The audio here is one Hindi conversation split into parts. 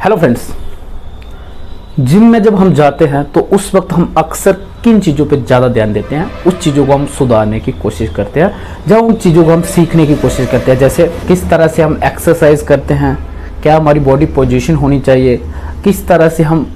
हेलो फ्रेंड्स, जिम में जब हम जाते हैं तो उस वक्त हम अक्सर किन चीज़ों पे ज़्यादा ध्यान देते हैं, उस चीज़ों को हम सुधारने की कोशिश करते हैं, जब उन चीज़ों को हम सीखने की कोशिश करते हैं। जैसे किस तरह से हम एक्सरसाइज करते हैं, क्या हमारी बॉडी पोजीशन होनी चाहिए, किस तरह से हम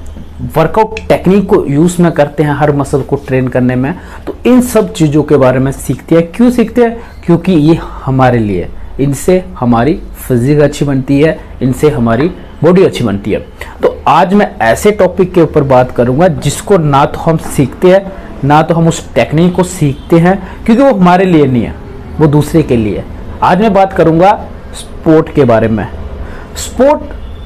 वर्कआउट टेक्निक को यूज़ में करते हैं हर मसल को ट्रेन करने में। तो इन सब चीज़ों के बारे में सीखते हैं। क्यों सीखते हैं? क्योंकि ये हमारे लिए, इनसे हमारी फिजिक अच्छी बनती है, इनसे हमारी बॉडी अच्छी बनती है। तो आज मैं ऐसे टॉपिक के ऊपर बात करूंगा जिसको ना तो हम सीखते हैं, ना तो हम उस टेक्निक को सीखते हैं, क्योंकि वो हमारे लिए नहीं है, वो दूसरे के लिए। आज मैं बात करूंगा स्पोर्ट के बारे में। स्पोर्ट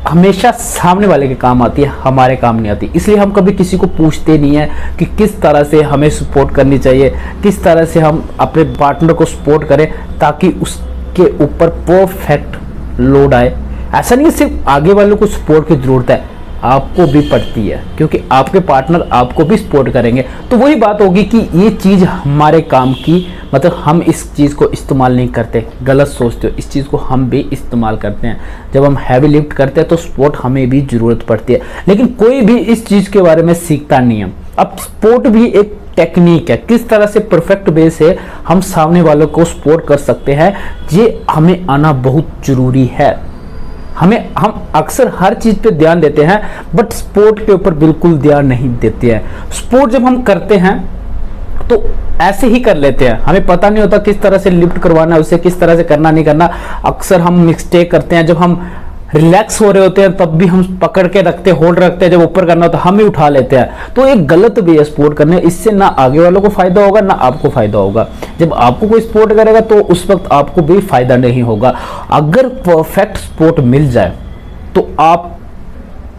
हमेशा सामने वाले के काम आती है, हमारे काम नहीं आती। इसलिए हम कभी किसी को पूछते नहीं है कि किस तरह से हमें सपोर्ट करनी चाहिए, किस तरह से हम अपने पार्टनर को सपोर्ट करें ताकि उसके ऊपर परफेक्ट लोड आए। ऐसा नहीं है सिर्फ आगे वालों को सपोर्ट की जरूरत है, आपको भी पड़ती है, क्योंकि आपके पार्टनर आपको भी सपोर्ट करेंगे। तो वही बात होगी कि ये चीज़ हमारे काम की, मतलब हम इस चीज़ को इस्तेमाल नहीं करते, गलत सोचते हो। इस चीज़ को हम भी इस्तेमाल करते हैं। जब हम हैवी लिफ्ट करते हैं तो सपोर्ट हमें भी ज़रूरत पड़ती है, लेकिन कोई भी इस चीज़ के बारे में सीखता नहीं है। अब सपोर्ट भी एक टेक्निक है, किस तरह से परफेक्ट वे से हम सामने वालों को सपोर्ट कर सकते हैं, ये हमें आना बहुत ज़रूरी है। हम अक्सर हर चीज़ पे ध्यान देते हैं, बट स्पोर्ट के ऊपर बिल्कुल ध्यान नहीं देते हैं। स्पोर्ट जब हम करते हैं तो ऐसे ही कर लेते हैं, हमें पता नहीं होता किस तरह से लिफ्ट करवाना है, उसे किस तरह से करना नहीं करना। अक्सर हम मिस्टेक करते हैं, जब हम रिलैक्स हो रहे होते हैं तब भी हम पकड़ के रखते हैं, होल्ड रखते हैं, जब ऊपर करना होता है हम ही उठा लेते हैं। तो एक गलत वे है स्पोर्ट करने, इससे ना आगे वालों को फायदा होगा ना आपको फायदा होगा। जब आपको कोई स्पोर्ट करेगा तो उस वक्त आपको भी फायदा नहीं होगा। अगर परफेक्ट स्पोर्ट मिल जाए तो आप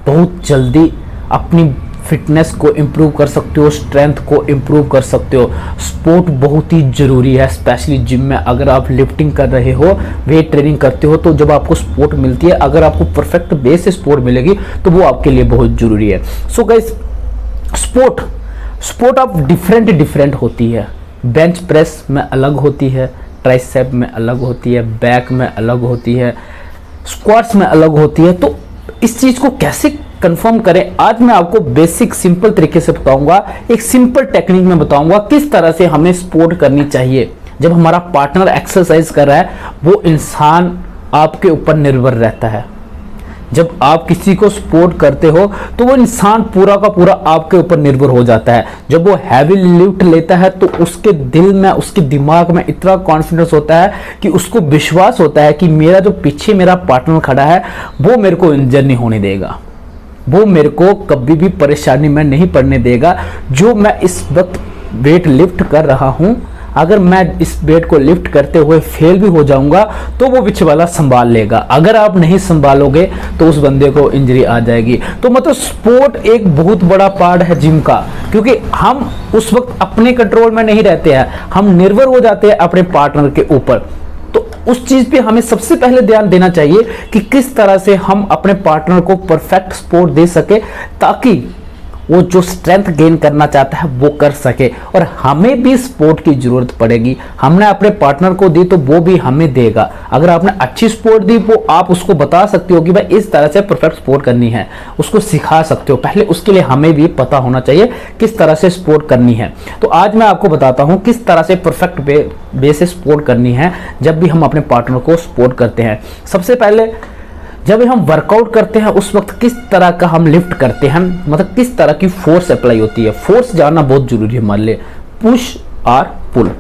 बहुत जल्दी अपनी फिटनेस को इम्प्रूव कर सकते हो, स्ट्रेंथ को इम्प्रूव कर सकते हो। स्पोर्ट बहुत ही ज़रूरी है, स्पेशली जिम में। अगर आप लिफ्टिंग कर रहे हो, वेट ट्रेनिंग करते हो, तो जब आपको स्पोर्ट मिलती है, अगर आपको परफेक्ट बेस से स्पोर्ट मिलेगी तो वो आपके लिए बहुत ज़रूरी है। सो गाइस, स्पोर्ट अब डिफरेंट होती है। बेंच प्रेस में अलग होती है, ट्राइसेप में अलग होती है, बैक में अलग होती है, स्क्वाट्स में अलग होती है। तो इस चीज़ को कैसे कंफर्म करें, आज मैं आपको बेसिक सिंपल तरीके से बताऊंगा। एक सिंपल टेक्निक में बताऊंगा किस तरह से हमें सपोर्ट करनी चाहिए। जब हमारा पार्टनर एक्सरसाइज कर रहा है, वो इंसान आपके ऊपर निर्भर रहता है। जब आप किसी को सपोर्ट करते हो तो वो इंसान पूरा का पूरा आपके ऊपर निर्भर हो जाता है। जब वो हैवी लिफ्ट लेता है तो उसके दिल में, उसके दिमाग में इतना कॉन्फिडेंस होता है कि उसको विश्वास होता है कि मेरा जो पीछे मेरा पार्टनर खड़ा है वो मेरे को इंजर नहीं होने देगा, वो मेरे को कभी भी परेशानी में नहीं पड़ने देगा। जो मैं इस वक्त वेट लिफ्ट कर रहा हूं, अगर मैं इस वेट को लिफ्ट करते हुए फेल भी हो जाऊंगा तो वो पीछे वाला संभाल लेगा। अगर आप नहीं संभालोगे तो उस बंदे को इंजरी आ जाएगी। तो मतलब स्पोर्ट एक बहुत बड़ा पार्ट है जिम का, क्योंकि हम उस वक्त अपने कंट्रोल में नहीं रहते हैं, हम निर्भर हो जाते हैं अपने पार्टनर के ऊपर। तो उस चीज पे हमें सबसे पहले ध्यान देना चाहिए कि किस तरह से हम अपने पार्टनर को परफेक्ट सपोर्ट दे सके, ताकि वो जो स्ट्रेंथ गेन करना चाहता है वो कर सके। और हमें भी सपोर्ट की जरूरत पड़ेगी। हमने अपने पार्टनर को दी तो वो भी हमें देगा। अगर आपने अच्छी सपोर्ट दी, वो आप उसको बता सकते हो कि भाई इस तरह से परफेक्ट सपोर्ट करनी है, उसको सिखा सकते हो। पहले उसके लिए हमें भी पता होना चाहिए किस तरह से सपोर्ट करनी है। तो आज मैं आपको बताता हूँ किस तरह से परफेक्ट वे से सपोर्ट करनी है जब भी हम अपने पार्टनर को सपोर्ट करते हैं। सबसे पहले, जब हम वर्कआउट करते हैं उस वक्त किस तरह का हम लिफ्ट करते हैं, मतलब किस तरह की फोर्स अप्लाई होती है। फोर्स जानना बहुत जरूरी है हमारे लिए। पुश और पुल,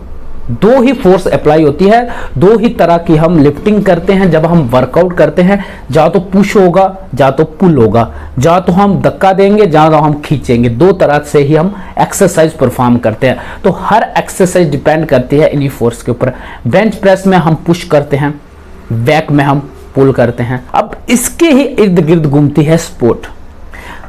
दो ही फोर्स अप्लाई होती है, दो ही तरह की हम लिफ्टिंग करते हैं। जब हम वर्कआउट करते हैं, या तो पुश होगा या तो पुल होगा, या तो हम धक्का देंगे या तो हम खींचेंगे। दो तरह से ही हम एक्सरसाइज परफॉर्म करते हैं। तो हर एक्सरसाइज डिपेंड करती है इन्हीं फोर्स के ऊपर। बेंच प्रेस में हम पुश करते हैं, बैक में हम पुल करते हैं। अब इसके ही इर्द गिर्द घूमती है सपोर्ट।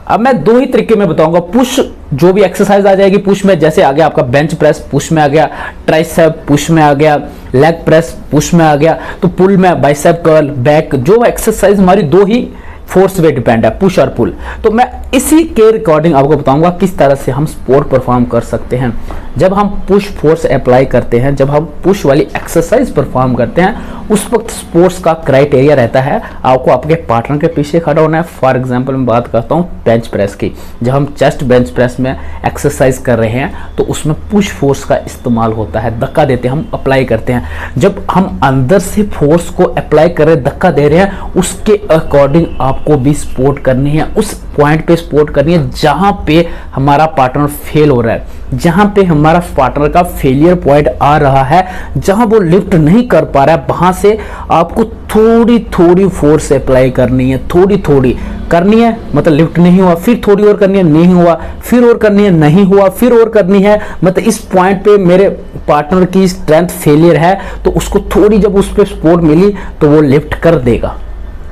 अब मैं दो ही तरीके में बताऊंगा। पुश, जो भी एक्सरसाइज आ जाएगी पुश में, जैसे आ गया आपका बेंच प्रेस, पुश में आ गया, ट्राइसेप पुश में आ गया, लेग प्रेस पुश में आ गया। तो पुल में बाइसेप कर्ल, बैक, जो एक्सरसाइज हमारी दो ही फोर्स पे डिपेंड है, पुश और पुल। तो मैं इसी के रिकॉर्डिंग आपको बताऊंगा किस तरह से हम स्पोर्ट परफॉर्म कर सकते हैं। जब हम पुश फोर्स अप्लाई करते हैं, जब हम पुश वाली एक्सरसाइज परफॉर्म करते हैं, उस वक्त स्पोर्ट्स का क्राइटेरिया रहता है आपको आपके पार्टनर के पीछे खड़ा होना है। फॉर एग्जांपल मैं बात करता हूँ बेंच प्रेस की। जब हम चेस्ट बेंच प्रेस में एक्सरसाइज कर रहे हैं तो उसमें पुश फोर्स का इस्तेमाल होता है, धक्का देते हैं, हम अप्लाई करते हैं। जब हम अंदर से फोर्स को अप्लाई कर रहे हैं, धक्का दे रहे हैं, उसके अकॉर्डिंग आपको भी सपोर्ट करनी है, उस पॉइंट पे सपोर्ट करनी है जहां पे हमारा पार्टनर फेल हो रहा है, जहां पे हमारा पार्टनर का फेलियर पॉइंट आ रहा है, जहां वो लिफ्ट नहीं कर पा रहा है, वहां से आपको थोड़ी थोड़ी फोर्स अप्लाई करनी है, थोड़ी थोड़ी करनी है। मतलब लिफ्ट नहीं हुआ, फिर थोड़ी और करनी है, नहीं हुआ, फिर और करनी है, नहीं हुआ, फिर और करनी है। मतलब इस पॉइंट पे मेरे पार्टनर की स्ट्रेंथ फेलियर है तो उसको थोड़ी जब उस पर सपोर्ट मिली तो वो लिफ्ट कर देगा।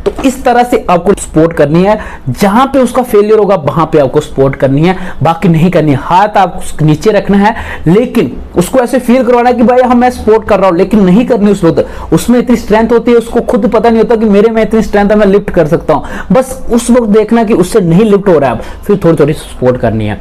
तो इस तरह से आपको सपोर्ट करनी है, जहां पे उसका फेलियर होगा वहां पे आपको सपोर्ट करनी है, बाकी नहीं करनी है। हाथ आप नीचे रखना है, लेकिन उसको ऐसे फील करवाना है कि भाई हम मैं सपोर्ट कर रहा हूं, लेकिन नहीं करनी उस वक्त। उसमें इतनी स्ट्रेंथ होती है, उसको खुद पता नहीं होता कि मेरे में इतनी स्ट्रेंथ है, मैं लिफ्ट कर सकता हूं। बस उस वक्त देखना कि उससे नहीं लिफ्ट हो रहा है, फिर थोड़ी थोड़ी सपोर्ट करनी है।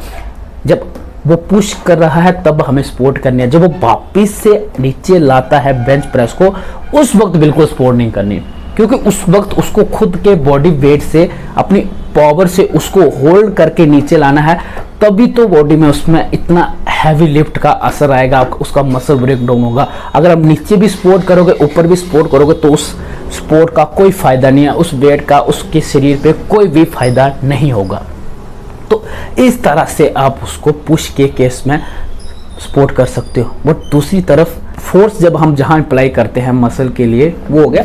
जब वो पुश कर रहा है तब हमें सपोर्ट करनी है। जब वो वापिस से नीचे लाता है बेंच प्रेस को, उस वक्त बिल्कुल सपोर्ट नहीं करनी, क्योंकि उस वक्त उसको खुद के बॉडी वेट से, अपनी पावर से उसको होल्ड करके नीचे लाना है, तभी तो बॉडी में उसमें इतना हैवी लिफ्ट का असर आएगा, उसका मसल ब्रेक डाउन होगा। अगर आप नीचे भी सपोर्ट करोगे, ऊपर भी सपोर्ट करोगे, तो उस सपोर्ट का कोई फायदा नहीं है, उस वेट का उसके शरीर पे कोई भी फायदा नहीं होगा। तो इस तरह से आप उसको पुश के केस में सपोर्ट कर सकते हो। बट दूसरी तरफ फोर्स जब हम जहां अप्लाई करते हैं मसल के लिए, वो हो गया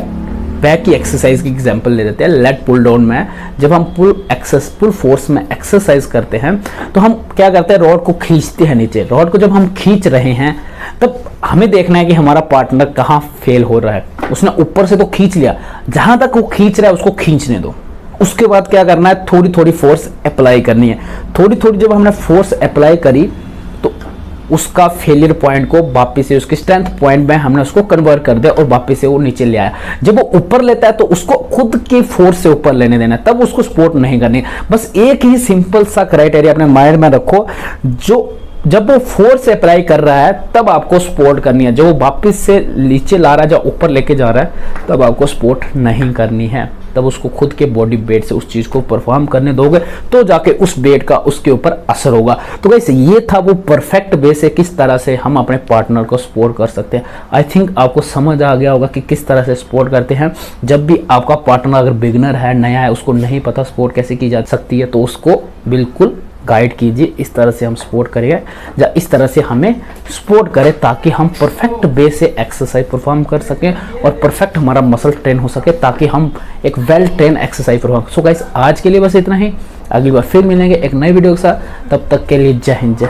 बैक की एक्सरसाइज की एग्जांपल ले लेते हैं। लेग पुल डाउन में जब हम पुल फोर्स में एक्सरसाइज करते हैं तो हम क्या करते हैं, रॉड को खींचते हैं नीचे। रॉड को जब हम खींच रहे हैं तब हमें देखना है कि हमारा पार्टनर कहाँ फेल हो रहा है। उसने ऊपर से तो खींच लिया, जहां तक वो खींच रहा है उसको खींचने दो। उसके बाद क्या करना है, थोड़ी थोड़ी फोर्स अप्लाई करनी है। थोड़ी थोड़ी जब हमने फोर्स अप्लाई करी तो उसका फेलियर पॉइंट को वापस से उसके स्ट्रेंथ पॉइंट में हमने उसको कन्वर्ट कर दिया और वापस से वो नीचे ले आया। जब वो ऊपर लेता है तो उसको खुद की फोर्स से ऊपर लेने देना है, तब उसको सपोर्ट नहीं करनी। बस एक ही सिंपल सा क्राइटेरिया अपने माइंड में रखो, जो जब वो फोर्स अप्लाई कर रहा है तब आपको सपोर्ट करनी है, जब वो वापस से नीचे ला रहा है, जब ऊपर लेके जा रहा है, तब आपको सपोर्ट नहीं करनी है। तब उसको खुद के बॉडी वेट से उस चीज को परफॉर्म करने दोगे तो जाके उस वेट का उसके ऊपर असर होगा। तो गाइस ये था वो परफेक्ट वे से किस तरह से हम अपने पार्टनर को सपोर्ट कर सकते हैं। आई थिंक आपको समझ आ गया होगा कि किस तरह से सपोर्ट करते हैं। जब भी आपका पार्टनर अगर बिगिनर है, नया है, उसको नहीं पता सपोर्ट कैसे की जा सकती है, तो उसको बिल्कुल गाइड कीजिए, इस तरह से हम सपोर्ट करिए या इस तरह से हमें सपोर्ट करें, ताकि हम परफेक्ट वे से एक्सरसाइज परफॉर्म कर सकें और परफेक्ट हमारा मसल ट्रेन हो सके, ताकि हम एक well train exercise perform. So guys आज के लिए बस इतना ही, अगली बार फिर मिलेंगे एक नई वीडियो के साथ। तब तक के लिए जय हिंद, जय